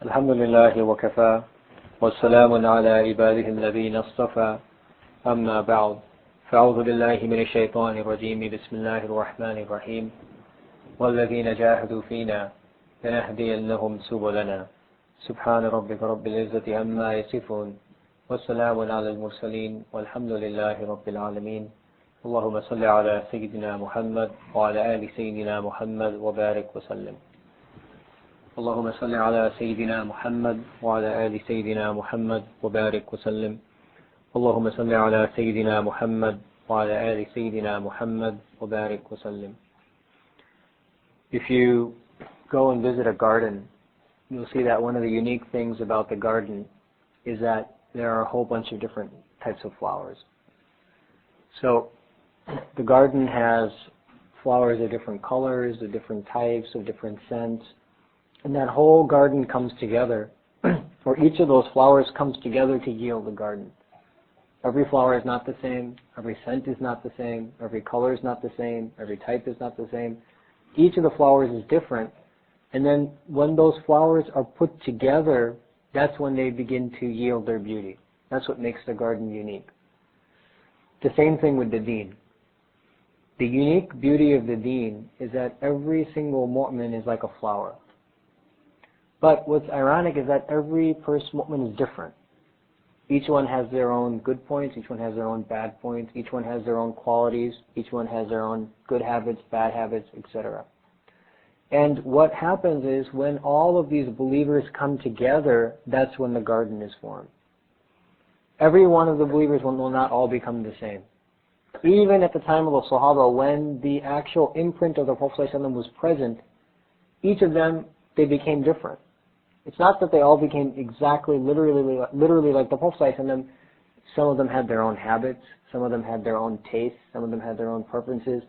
الحمد لله وكفى والسلام على عباده الذين اصطفى أما بعد فأعوذ بالله من الشيطان الرجيم بسم الله الرحمن الرحيم والذين جاهدوا فينا لنهدينهم سبلنا سبحان ربك رب العزة عما يصفون والسلام على المرسلين والحمد لله رب العالمين اللهم صل على سيدنا محمد وعلى آل سيدنا محمد وبارك وسلم اللهم صل على سيدنا محمد وعلى آل سيدنا محمد وبارك وسلم اللهم صل على سيدنا محمد وعلى آل سيدنا محمد وبارك وسلم. If you go and visit a garden, you'll see that one of the unique things about the garden is that there are a whole bunch of different types of flowers. So the garden has flowers of different colors, of different types, of different scents, and that whole garden comes together, or each of those flowers comes together to yield a garden. Every flower is not the same, every scent is not the same, every color is not the same, every type is not the same. Each of the flowers is different, and then when those flowers are put together, that's when they begin to yield their beauty. That's what makes the garden unique. The same thing with the deen. The unique beauty of the deen is that every single mu'min is like a flower. But what's ironic is that every mu'min is different. Each one has their own good points, each one has their own bad points, each one has their own qualities, each one has their own good habits, bad habits, etc. And what happens is when all of these believers come together, that's when the garden is formed. Every one of the believers will not all become the same. Even at the time of the Sahaba, when the actual imprint of the Prophet ﷺ was present, each of them, they became different. It's not that they all became exactly, literally like the Prophet ﷺ. Some of them had their own habits, some of them had their own tastes, some of them had their own preferences.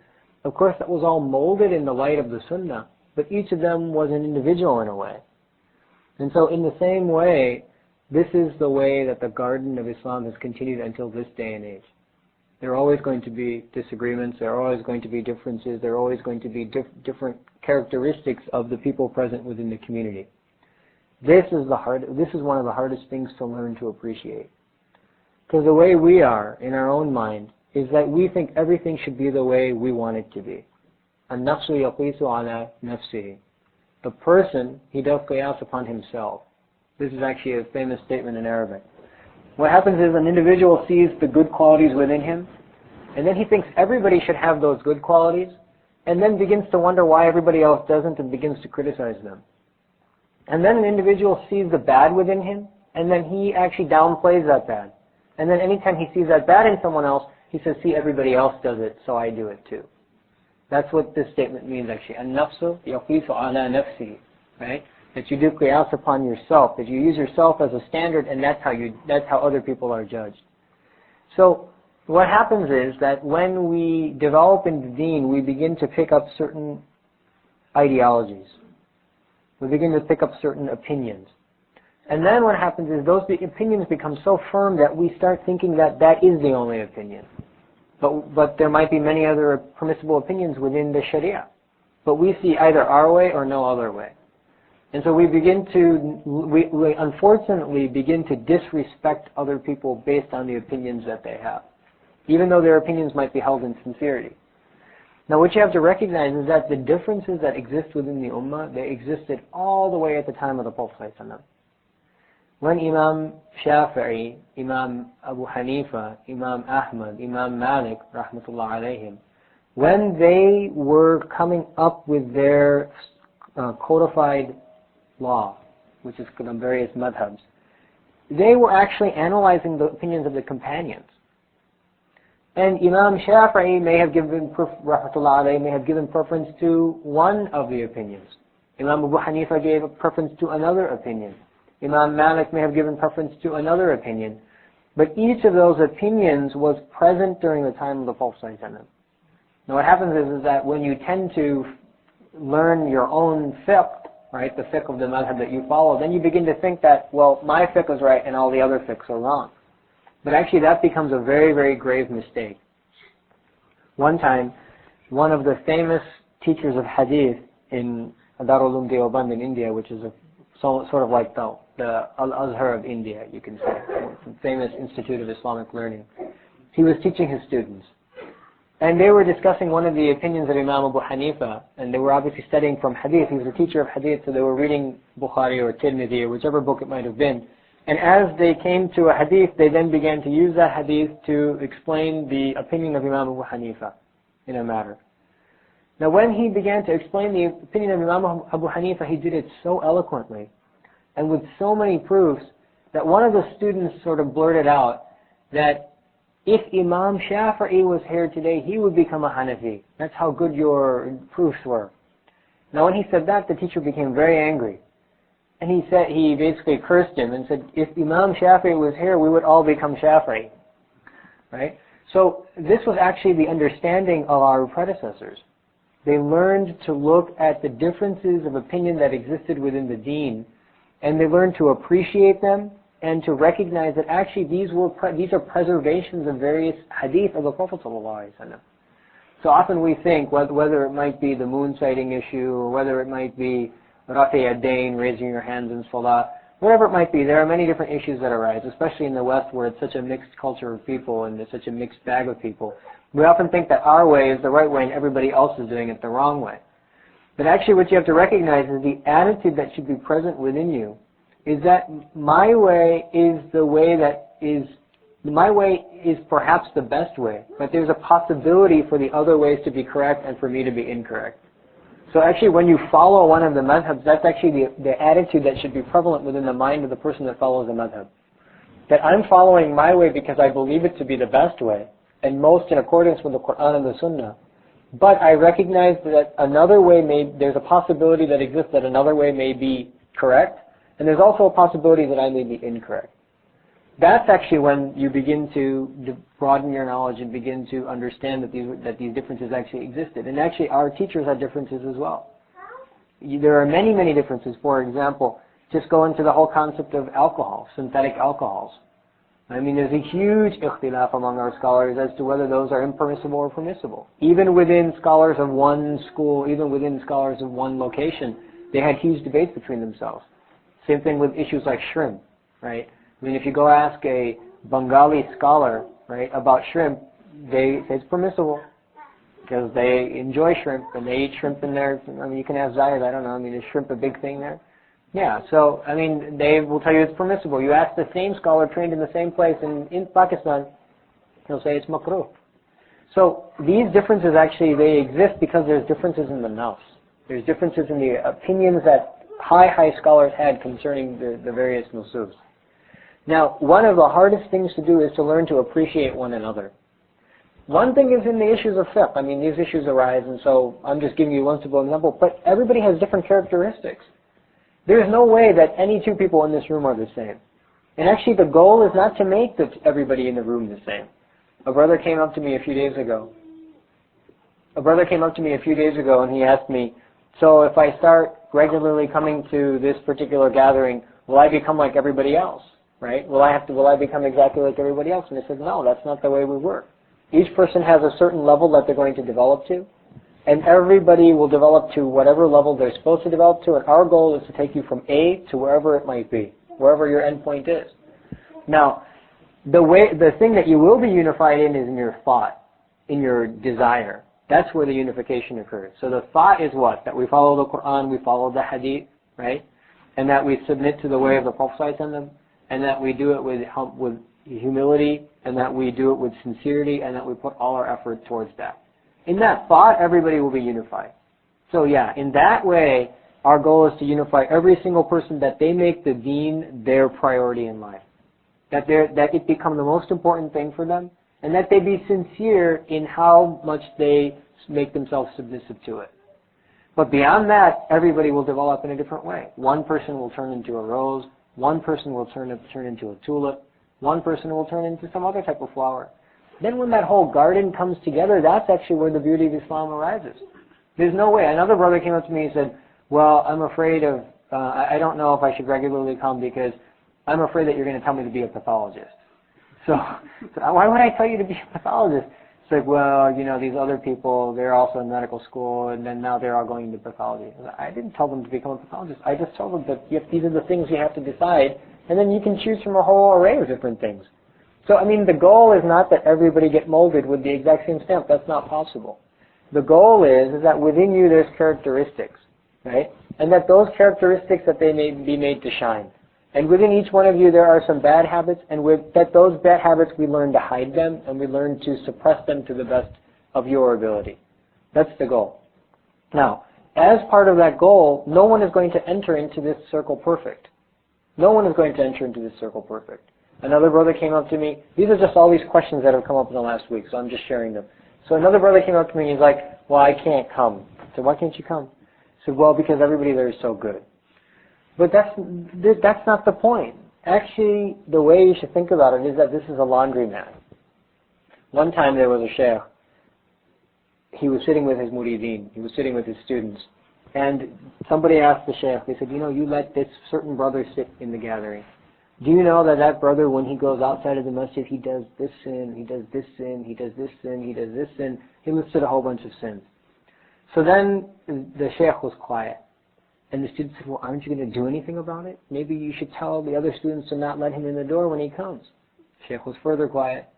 Of course, that was all molded in the light of the Sunnah, but each of them was an individual in a way. And so in the same way, this is the way that the garden of Islam has continued until this day and age. There are always going to be disagreements, there are always going to be differences, there are always going to be different characteristics of the people present within the community. This is one of the hardest things to learn to appreciate. Because the way we are in our own mind is that we think everything should be the way we want it to be. النَّفْسُ يَقِيسُ عَلَى نَفْسِهِ. The person, he does qiyas upon himself. This is actually a famous statement in Arabic. What happens is an individual sees the good qualities within him, and then he thinks everybody should have those good qualities, and then begins to wonder why everybody else doesn't and begins to criticize them. And then an individual sees the bad within him, and then he actually downplays that bad. And then anytime he sees that bad in someone else, he says, see, everybody else does it, so I do it too. That's what this statement means actually. النَّفْسُ يَقِيسُ عَلَى نَفْسِهِ. Right? That you do qiyas upon yourself, that you use yourself as a standard, and that's how other people are judged. So what happens is that when we develop in the deen, we begin to pick up certain ideologies. We begin to pick up certain opinions. And then what happens is those opinions become so firm that we start thinking that that is the only opinion. But there might be many other permissible opinions within the Sharia. But we see either our way or no other way. And so we unfortunately begin to disrespect other people based on the opinions that they have, even though their opinions might be held in sincerity. Now what you have to recognize is that the differences that exist within the Ummah, they existed all the way at the time of the Prophet ﷺ. When Imam Shafi'i, Imam Abu Hanifa, Imam Ahmad, Imam Malik, rahmatullah alayhim, when they were coming up with their codified law, which is on various madhabs, they were actually analyzing the opinions of the companions. And Imam Shafi'i may have given preference to one of the opinions. Imam Abu Hanifa gave a preference to another opinion. Imam Malik may have given preference to another opinion. But each of those opinions was present during the time of the Prophet ﷺ. Now what happens is that when you tend to learn your own fiqh, right, the fiqh of the madhab that you follow, then you begin to think that, well, my fiqh is right and all the other fiqhs are wrong. But actually that becomes a very, very grave mistake. One time, one of the famous teachers of hadith in Darul Uloom Deoband in India, which is a sort of like the Al-Azhar of India, you can say, the famous Institute of Islamic Learning. He was teaching his students. And they were discussing one of the opinions of Imam Abu Hanifa, and they were obviously studying from hadith. He was a teacher of hadith, so they were reading Bukhari or Tirmidhi or whichever book it might have been. And as they came to a hadith, they then began to use that hadith to explain the opinion of Imam Abu Hanifa in a matter. Now when he began to explain the opinion of Imam Abu Hanifa, he did it so eloquently and with so many proofs that one of the students sort of blurted out that if Imam Shafi'i was here today, he would become a Hanafi. That's how good your proofs were. Now when he said that, the teacher became very angry. And he basically cursed him and said, if Imam Shafi'i was here, we would all become Shafi'i. Right? So this was actually the understanding of our predecessors. They learned to look at the differences of opinion that existed within the deen, and they learned to appreciate them and to recognize that actually these are preservations of various hadith of the Prophet ﷺ. So often we think, whether it might be the moon sighting issue, or whether it might be Rafi ad-Dain, raising your hands in Salah, whatever it might be, there are many different issues that arise, especially in the West where it's such a mixed culture of people and it's such a mixed bag of people. We often think that our way is the right way and everybody else is doing it the wrong way. But actually what you have to recognize is the attitude that should be present within you is that my way is the way that is, my way is perhaps the best way, but there's a possibility for the other ways to be correct and for me to be incorrect. So actually when you follow one of the madhabs, that's actually the attitude that should be prevalent within the mind of the person that follows the madhab. That I'm following my way because I believe it to be the best way, and most in accordance with the Quran and the Sunnah. But I recognize that another way there's a possibility that exists that another way may be correct, and there's also a possibility that I may be incorrect. That's actually when you begin to broaden your knowledge and begin to understand that these differences actually existed. And actually our teachers had differences as well. There are many, many differences. For example, just go into the whole concept of alcohol, synthetic alcohols. I mean, there's a huge ikhtilaf among our scholars as to whether those are impermissible or permissible. Even within scholars of one school, even within scholars of one location, they had huge debates between themselves. Same thing with issues like shrimp, right? I mean, if you go ask a Bengali scholar, right, about shrimp, they say it's permissible because they enjoy shrimp and they eat shrimp in there. I mean, you can ask Zayed, I don't know, I mean, is shrimp a big thing there? Yeah, so, I mean, they will tell you it's permissible. You ask the same scholar trained in the same place in Pakistan, he'll say it's makruh. So, these differences actually, they exist because there's differences in the nafs. There's differences in the opinions that high scholars had concerning the various nusus. Now, one of the hardest things to do is to learn to appreciate one another. One thing is in the issues of fiqh. I mean, these issues arise, and so I'm just giving you one simple example, but everybody has different characteristics. There's no way that any two people in this room are the same. And actually the goal is not to make everybody in the room the same. A brother came up to me a few days ago and he asked me, so if I start regularly coming to this particular gathering, will I become like everybody else? Right? Will I become exactly like everybody else? And I said, no, that's not the way we work. Each person has a certain level that they're going to develop to, and everybody will develop to whatever level they're supposed to develop to, and our goal is to take you from A to wherever it might be, wherever your endpoint is. Now, the thing that you will be unified in is in your thought, in your desire. That's where the unification occurs. So the thought is what? That we follow the Quran, we follow the Hadith, right? And that we submit to the way of the Prophet ﷺ, and that we do it with humility, and that we do it with sincerity, and that we put all our effort towards that. In that thought, everybody will be unified. So yeah, in that way, our goal is to unify every single person, that they make the deen their priority in life. That it become the most important thing for them, and that they be sincere in how much they make themselves submissive to it. But beyond that, everybody will develop in a different way. One person will turn into a rose, one person will turn into a tulip, one person will turn into some other type of flower. Then when that whole garden comes together, that's actually where the beauty of Islam arises. There's no way. Another brother came up to me and said, well, I'm afraid of, I don't know if I should regularly come because I'm afraid that you're going to tell me to be a pathologist. So why would I tell you to be a pathologist? It's like, well, you know, these other people, they're also in medical school, and then now they're all going into pathology. I didn't tell them to become a pathologist. I just told them that these are the things you have to decide, and then you can choose from a whole array of different things. So, I mean, the goal is not that everybody get molded with the exact same stamp. That's not possible. The goal is that within you there's characteristics, right? And that those characteristics that they may be made to shine. And within each one of you there are some bad habits, and that those bad habits we learn to hide them, and we learn to suppress them to the best of your ability. That's the goal. Now, as part of that goal, no one is going to enter into this circle perfect. No one is going to enter into this circle perfect. Another brother came up to me. These are just all these questions that have come up in the last week, so I'm just sharing them. So another brother came up to me and he's like, well, I can't come. I said, why can't you come? I said, well, because everybody there is so good. But that's not the point. Actually, the way you should think about it is that this is a laundromat. One time there was a sheikh. He was sitting with his murideen. He was sitting with his students. And somebody asked the sheikh, they said, you know, you let this certain brother sit in the gathering. Do you know that that brother, when he goes outside of the masjid, he does this sin, he does this sin, he does this sin, he does this sin. He listed a whole bunch of sins. So then the sheikh was quiet. And the student said, well, aren't you going to do anything about it? Maybe you should tell the other students to not let him in the door when he comes. The sheikh was further quiet.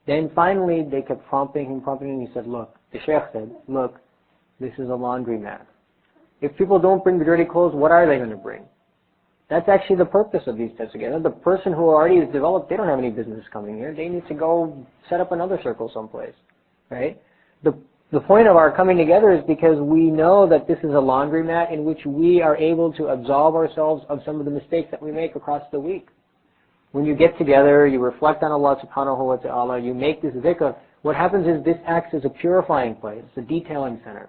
Then finally they kept prompting him, and he said, look, the sheikh said, look, this is a laundromat. If people don't bring the dirty clothes, what are they going to bring? That's actually the purpose of these tests again. The person who already is developed, they don't have any business coming here. They need to go set up another circle someplace, right? The point of our coming together is because we know that this is a laundromat in which we are able to absolve ourselves of some of the mistakes that we make across the week. When you get together, you reflect on Allah subhanahu wa ta'ala, you make this dhikr, what happens is this acts as a purifying place. It's a detailing center.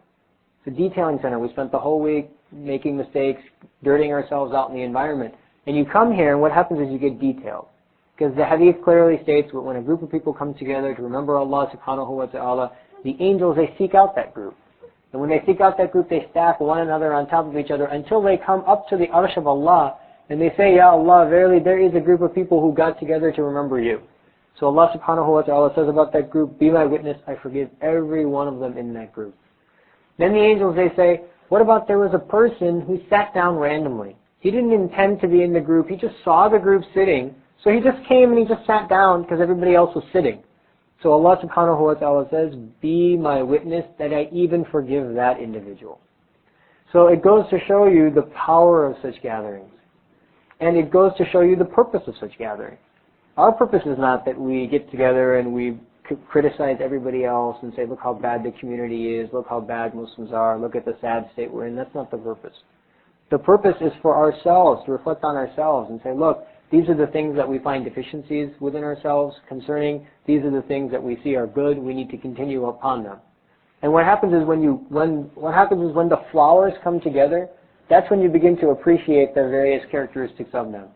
It's a detailing center. We spent the whole week making mistakes, dirtying ourselves out in the environment. And you come here, and what happens is you get detailed. Because the hadith clearly states that when a group of people come together to remember Allah subhanahu wa ta'ala, the angels, they seek out that group. And when they seek out that group, they stack one another on top of each other until they come up to the arsh of Allah, and they say, Ya Allah, verily there is a group of people who got together to remember you. So Allah subhanahu wa ta'ala says about that group, be my witness, I forgive every one of them in that group. Then the angels, they say, what about there was a person who sat down randomly? He didn't intend to be in the group, he just saw the group sitting, so he just came and he just sat down because everybody else was sitting. So Allah subhanahu wa ta'ala says, be my witness that I even forgive that individual. So it goes to show you the power of such gatherings. And it goes to show you the purpose of such gatherings. Our purpose is not that we get together and we criticize everybody else and say, look how bad the community is, look how bad Muslims are, look at the sad state we're in. That's not the purpose. The purpose is for ourselves, to reflect on ourselves and say, look, these are the things that we find deficiencies within ourselves concerning. These are the things that we see are good. We need to continue upon them. And what happens is when the flowers come together, that's when you begin to appreciate the various characteristics of them.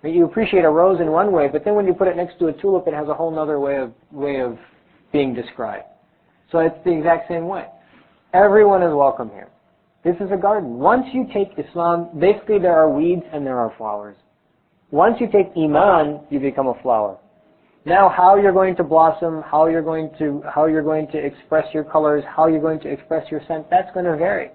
I mean, you appreciate a rose in one way, but then when you put it next to a tulip, it has a whole other way of being described. So it's the exact same way. Everyone is welcome here. This is a garden. Once you take Islam, basically there are weeds and there are flowers. Once you take Iman, you become a flower. Now how you're going to blossom, how you're going to express your colors, how you're going to express your scent, that's going to vary.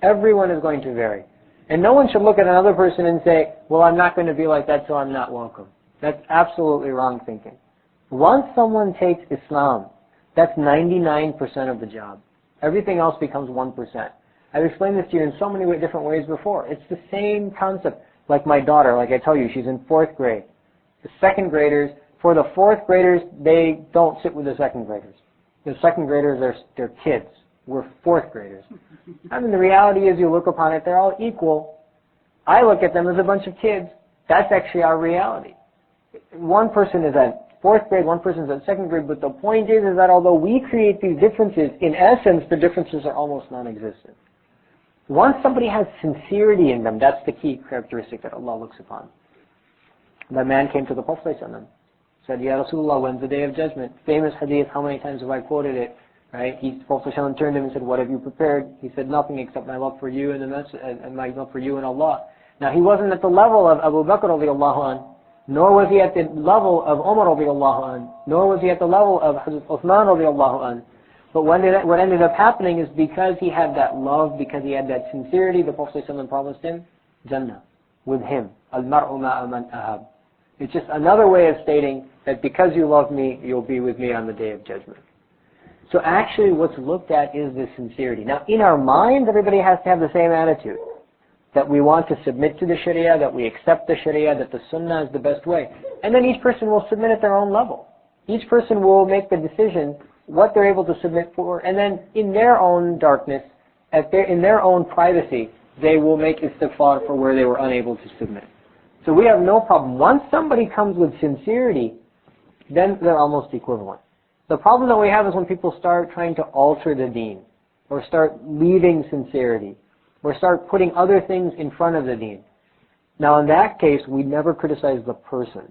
Everyone is going to vary. And no one should look at another person and say, well, I'm not going to be like that, so I'm not welcome. That's absolutely wrong thinking. Once someone takes Islam, that's 99% of the job. Everything else becomes 1%. I've explained this to you in so many different ways before. It's the same concept. Like my daughter, like I tell you, she's in 4th grade. The 2nd graders, for the 4th graders, they don't sit with the 2nd graders. The 2nd graders, they're kids. We're 4th graders. I mean, the reality is you look upon it, they're all equal. I look at them as a bunch of kids. That's actually our reality. One person is at 4th grade, one person is at 2nd grade, but the point is that although we create these differences, in essence, the differences are almost non-existent. Once somebody has sincerity in them, that's the key characteristic that Allah looks upon. That man came to the Prophet ﷺ, said, Ya Rasulullah, when's the day of judgment? Famous hadith, how many times have I quoted it? Right? The Prophet ﷺ turned to him and said, what have you prepared? He said, nothing except my love for you and my love for you and Allah. Now he wasn't at the level of Abu Bakr radiallahu anh, nor was he at the level of Umar radiallahu anh, nor was he at the level of Hazrat Uthman radiallahu anh. But what ended up happening is because he had that love, because he had that sincerity, the Prophet ﷺ promised him Jannah with him. Al-mar'u ma'a man ahab. It's just another way of stating that because you love me, you'll be with me on the Day of Judgment. So actually what's looked at is the sincerity. Now in our minds, everybody has to have the same attitude. That we want to submit to the Sharia, that we accept the Sharia, that the Sunnah is the best way. And then each person will submit at their own level. Each person will make the decision what they're able to submit for, and then in their own darkness, in their own privacy, they will make istighfar for where they were unable to submit. So we have no problem. Once somebody comes with sincerity, then they're almost equivalent. The problem that we have is when people start trying to alter the deen, or start leaving sincerity, or start putting other things in front of the deen. Now in that case, we never criticize the person.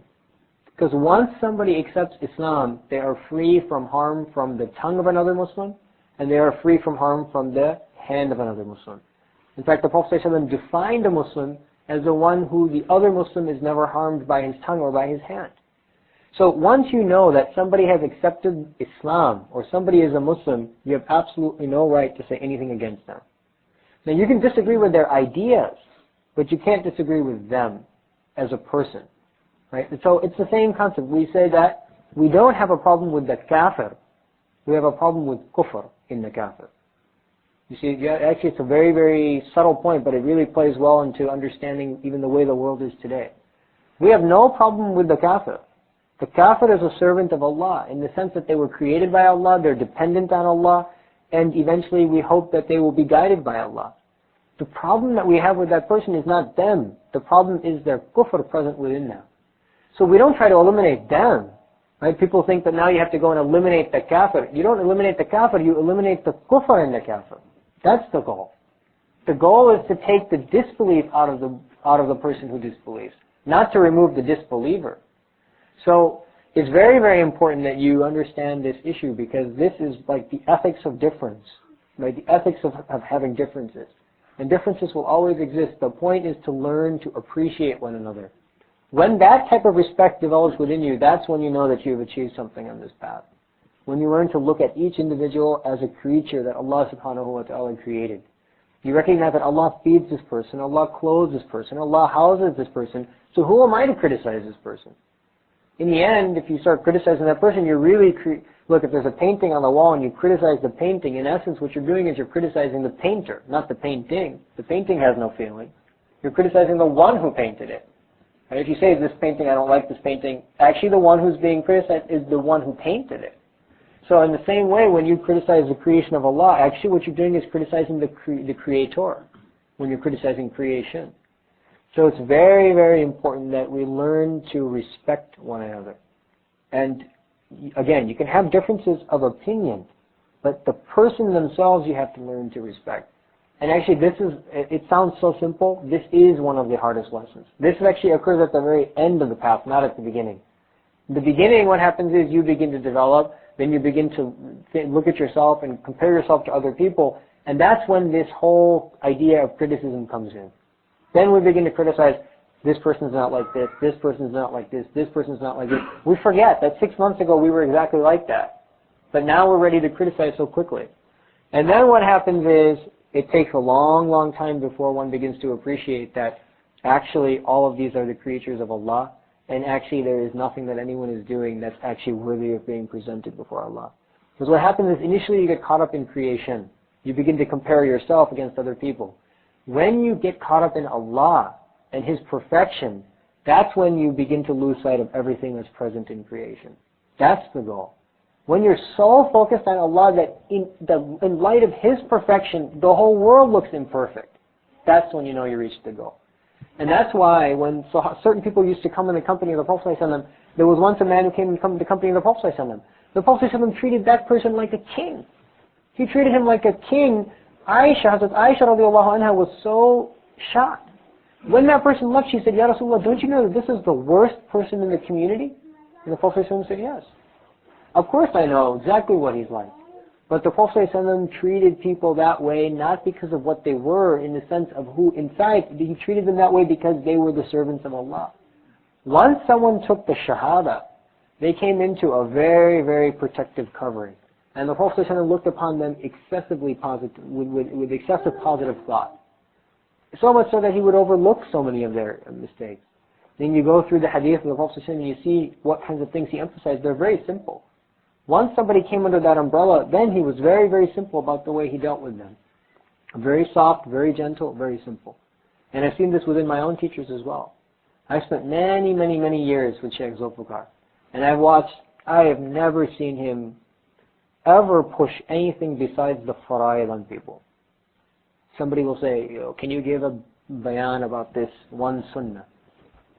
Because once somebody accepts Islam, they are free from harm from the tongue of another Muslim, and they are free from harm from the hand of another Muslim. In fact, the Prophet ﷺ defined a Muslim as the one who the other Muslim is never harmed by his tongue or by his hand. So once you know that somebody has accepted Islam, or somebody is a Muslim, you have absolutely no right to say anything against them. Now you can disagree with their ideas, but you can't disagree with them as a person. Right? So it's the same concept. We say that we don't have a problem with the kafir. We have a problem with kufr in the kafir. You see, actually it's a very, very subtle point, but it really plays well into understanding even the way the world is today. We have no problem with the kafir. The kafir is a servant of Allah in the sense that they were created by Allah, they're dependent on Allah, and eventually we hope that they will be guided by Allah. The problem that we have with that person is not them. The problem is their kufr present within them. So we don't try to eliminate them. Right? People think that now you have to go and eliminate the kafir. You don't eliminate the kafir, you eliminate the kufr in the kafir. That's the goal. The goal is to take the disbelief out of the person who disbelieves, not to remove the disbeliever. So it's very, very important that you understand this issue, because this is like the ethics of difference, right? The ethics of having differences. And differences will always exist. The point is to learn to appreciate one another. When that type of respect develops within you, that's when you know that you've achieved something on this path. When you learn to look at each individual as a creature that Allah subhanahu wa ta'ala created. You recognize that Allah feeds this person, Allah clothes this person, Allah houses this person, so who am I to criticize this person? In the end, if you start criticizing that person, you're really, look, if there's a painting on the wall and you criticize the painting, in essence what you're doing is you're criticizing the painter, not the painting. The painting has no feeling. You're criticizing the one who painted it. And if you say, this painting, I don't like this painting, actually the one who's being criticized is the one who painted it. So in the same way, when you criticize the creation of Allah, actually what you're doing is criticizing the Creator, when you're criticizing creation. So it's very, very important that we learn to respect one another. And again, you can have differences of opinion, but the person themselves you have to learn to respect. And actually it sounds so simple, this is one of the hardest lessons. This actually occurs at the very end of the path, not at the beginning. In the beginning, what happens is you begin to develop, then you begin to look at yourself and compare yourself to other people, and that's when this whole idea of criticism comes in. Then we begin to criticize, this person's not like this person's not like this person's not like this. We forget that 6 months ago we were exactly like that. But now we're ready to criticize so quickly. And then what happens is, it takes a long, long time before one begins to appreciate that actually all of these are the creatures of Allah, and actually there is nothing that anyone is doing that's actually worthy of being presented before Allah. Because what happens is initially you get caught up in creation. You begin to compare yourself against other people. When you get caught up in Allah and His perfection, that's when you begin to lose sight of everything that's present in creation. That's the goal. When you're so focused on Allah that in light of His perfection, the whole world looks imperfect, that's when you know you reached the goal. And that's why when certain people used to come in the company of the Prophet ﷺ, there was once a man who came in the company of the Prophet ﷺ. The Prophet ﷺ treated that person like a king. He treated him like a king. Hazrat Aisha radiallahu anha was so shocked. When that person left, she said, Ya Rasulullah, don't you know that this is the worst person in the community? And the Prophet ﷺ said, yes. Of course I know exactly what he's like. But the Prophet ﷺ treated people that way not because of what they were in the sense of who inside. He treated them that way because they were the servants of Allah. Once someone took the shahada, they came into a very, very protective covering. And the Prophet ﷺ looked upon them excessively positive, with excessive positive thought. So much so that he would overlook so many of their mistakes. Then you go through the hadith of the Prophet ﷺ and you see what kinds of things he emphasized. They're very simple. Once somebody came under that umbrella, then he was very, very simple about the way he dealt with them. Very soft, very gentle, very simple. And I've seen this within my own teachers as well. I've spent many, many, many years with Shaykh Zulfikar. And I have never seen him ever push anything besides the fara'id on people. Somebody will say, can you give a bayan about this one sunnah?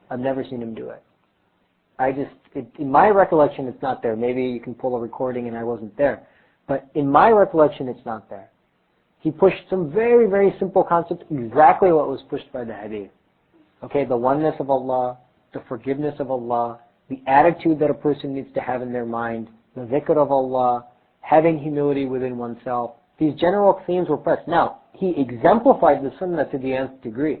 I've never seen him do it. In my recollection, it's not there. Maybe you can pull a recording and I wasn't there. But in my recollection, it's not there. He pushed some very, very simple concepts, exactly what was pushed by the hadith. Okay, the oneness of Allah, the forgiveness of Allah, the attitude that a person needs to have in their mind, the dhikr of Allah, having humility within oneself. These general themes were pressed. Now, he exemplified the sunnah to the nth degree.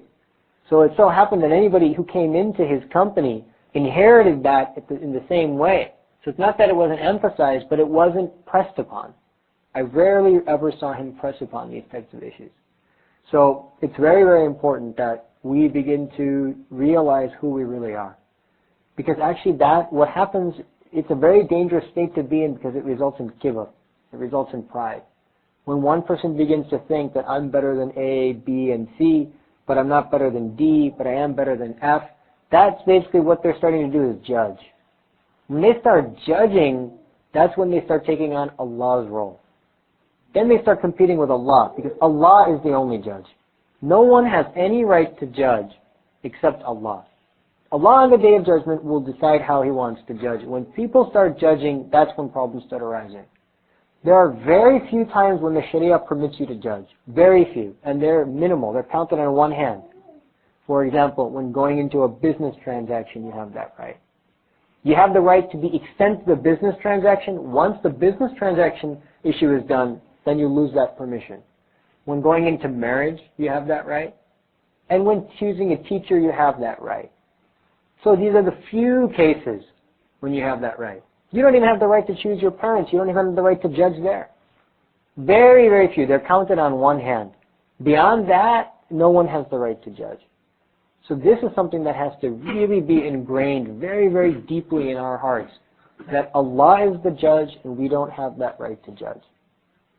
So it so happened that anybody who came into his company inherited that in the same way. So it's not that it wasn't emphasized, but it wasn't pressed upon. I rarely ever saw him press upon these types of issues. So it's very, very important that we begin to realize who we really are. Because actually what happens, it's a very dangerous state to be in because it results in kibr. It results in pride. When one person begins to think that I'm better than A, B, and C, but I'm not better than D, but I am better than F, that's basically what they're starting to do is judge. When they start judging, that's when they start taking on Allah's role. Then they start competing with Allah, because Allah is the only judge. No one has any right to judge except Allah. Allah on the Day of Judgment will decide how He wants to judge. When people start judging, that's when problems start arising. There are very few times when the Sharia permits you to judge. Very few. And they're minimal. They're counted on one hand. For example, when going into a business transaction, you have that right. You have the right to extend the business transaction. Once the business transaction issue is done, then you lose that permission. When going into marriage, you have that right. And when choosing a teacher, you have that right. So these are the few cases when you have that right. You don't even have the right to choose your parents. You don't even have the right to judge there. Very, very few. They're counted on one hand. Beyond that, no one has the right to judge. So this is something that has to really be ingrained very, very deeply in our hearts, that Allah is the judge and we don't have that right to judge.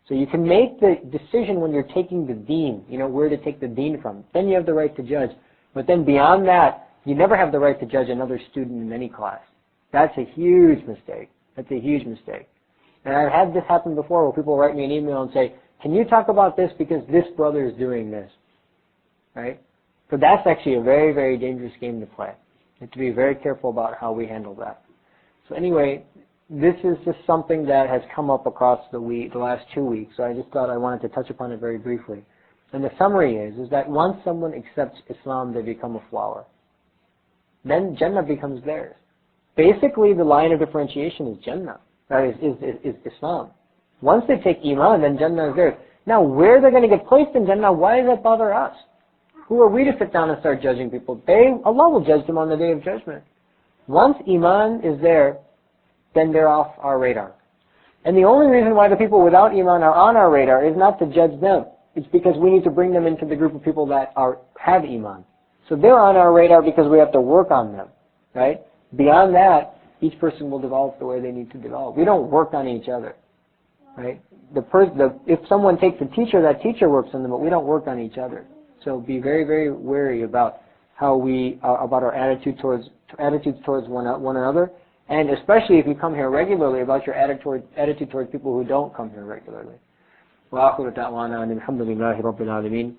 So you can make the decision when you're taking the deen, where to take the deen from. Then you have the right to judge. But then beyond that, you never have the right to judge another student in any class. That's a huge mistake. That's a huge mistake. And I've had this happen before where people write me an email and say, can you talk about this because this brother is doing this? Right? So that's actually a very, very dangerous game to play. You have to be very careful about how we handle that. So anyway, this is just something that has come up across the last 2 weeks. So I just thought I wanted to touch upon it very briefly. And the summary is that once someone accepts Islam, they become a flower. Then Jannah becomes theirs. Basically, the line of differentiation is Jannah, is Islam. Once they take Iman, then Jannah is theirs. Now, where they're going to get placed in Jannah, why does that bother us? Who are we to sit down and start judging people? Allah will judge them on the Day of Judgment. Once Iman is there, then they're off our radar. And the only reason why the people without Iman are on our radar is not to judge them. It's because we need to bring them into the group of people that have Iman. So they're on our radar because we have to work on them, right? Beyond that, each person will develop the way they need to develop. We don't work on each other, right? If someone takes a teacher, that teacher works on them, but we don't work on each other. So be very, very wary about about our attitudes towards one another, and especially if you come here regularly, about your attitude towards people who don't come here regularly. وآخر دعوانا أن الحمد لله رب العالمين